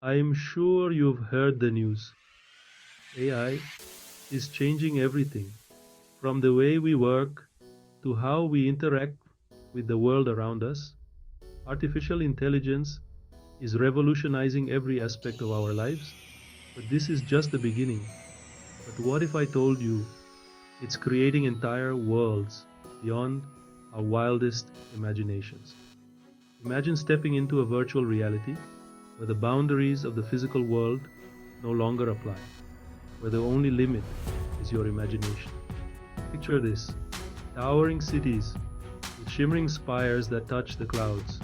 I'm sure you've heard the news. AI is changing everything from the way we work to how we interact with the world around us. Artificial intelligence is revolutionizing every aspect of our lives, but this is just the beginning. But what if I told you it's creating entire worlds beyond our wildest imaginations? Imagine stepping into a virtual reality where the boundaries of the physical world no longer apply, where the only limit is your imagination. Picture this: towering cities with shimmering spires that touch the clouds.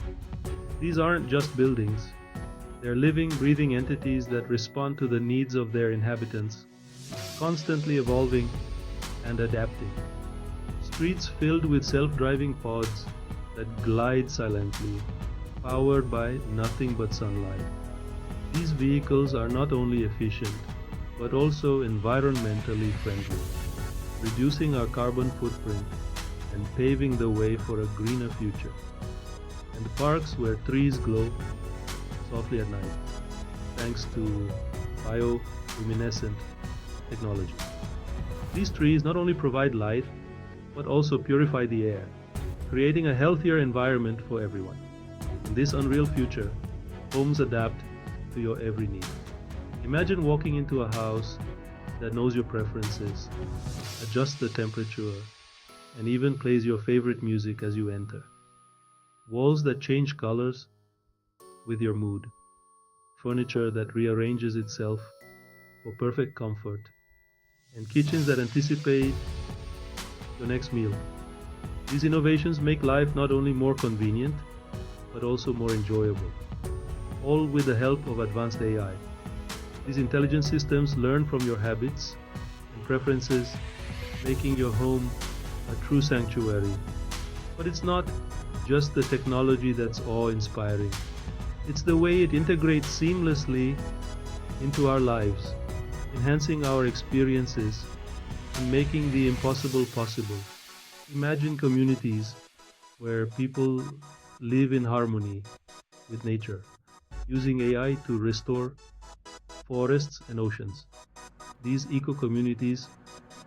These aren't just buildings, they're living, breathing entities that respond to the needs of their inhabitants, constantly evolving and adapting. Streets filled with self driving pods that glide silently, powered by nothing but sunlight. These vehicles are not only efficient, but also environmentally friendly, reducing our carbon footprint and paving the way for a greener future. And parks where trees glow softly at night, thanks to bioluminescent technology. These trees not only provide light, but also purify the air, creating a healthier environment for everyone. In this unreal future, homes adapt to your every need. Imagine walking into a house that knows your preferences, adjusts the temperature, and even plays your favorite music as you enter. Walls that change colors with your mood, furniture that rearranges itself for perfect comfort, and kitchens that anticipate your next meal. These innovations make life not only more convenient, but also more enjoyable, all with the help of advanced AI. These intelligent systems learn from your habits and preferences, making your home a true sanctuary. But it's not just the technology that's awe inspiring, it's the way it integrates seamlessly into our lives, enhancing our experiences and making the impossible possible. Imagine communities where people live in harmony with nature, using AI to restore forests and oceans. These eco communities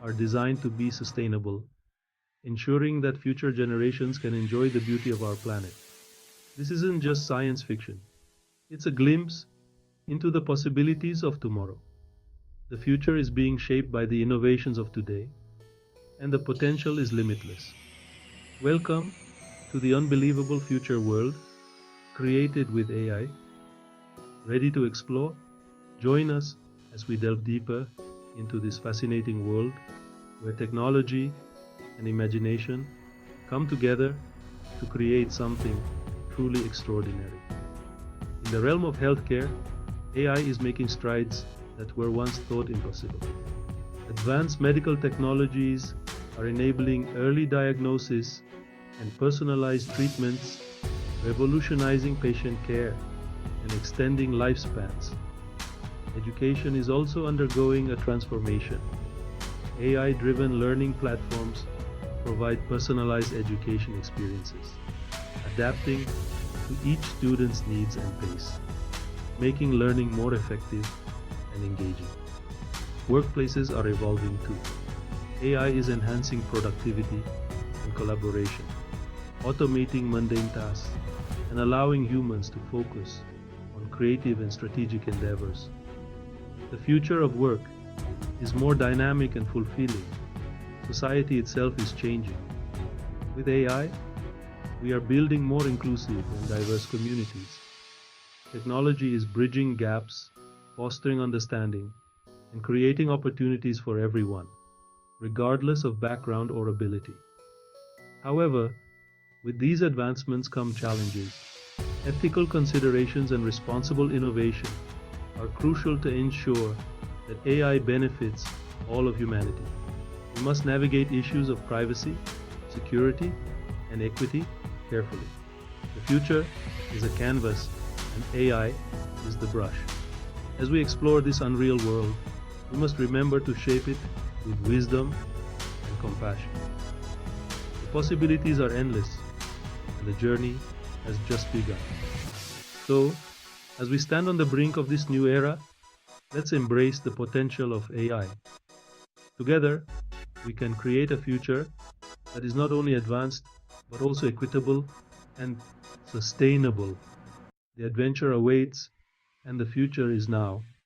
are designed to be sustainable, ensuring that future generations can enjoy the beauty of our planet. This isn't just science fiction, it's a glimpse into the possibilities of tomorrow. The future is being shaped by the innovations of today, and the potential is limitless. Welcome to the unbelievable future world created with AI. Ready to explore? Join us as we delve deeper into this fascinating world where technology and imagination come together to create something truly extraordinary. In the realm of healthcare, AI is making strides that were once thought impossible. Advanced medical technologies are enabling early diagnosis and personalized treatments, revolutionizing patient care and extending lifespans. Education is also undergoing a transformation. AI driven learning platforms provide personalized education experiences, adapting to each student's needs and pace, making learning more effective and engaging. Workplaces are evolving too. AI is enhancing productivity and collaboration, automating mundane tasks, and allowing humans to focus on creative and strategic endeavors. The future of work is more dynamic and fulfilling. Society itself is changing. With AI, we are building more inclusive and diverse communities. Technology is bridging gaps, fostering understanding, and creating opportunities for everyone, regardless of background or ability. However, with these advancements come challenges. Ethical considerations and responsible innovation are crucial to ensure that AI benefits all of humanity. We must navigate issues of privacy, security, and equity carefully. The future is a canvas, and AI is the brush. As we explore this unreal world, we must remember to shape it with wisdom and compassion. The possibilities are endless, and the journey has just begun. So, As we stand on the brink of this new era, let's embrace the potential of AI. Together, we can create a future that is not only advanced, but also equitable and sustainable. The adventure awaits, and the future is now.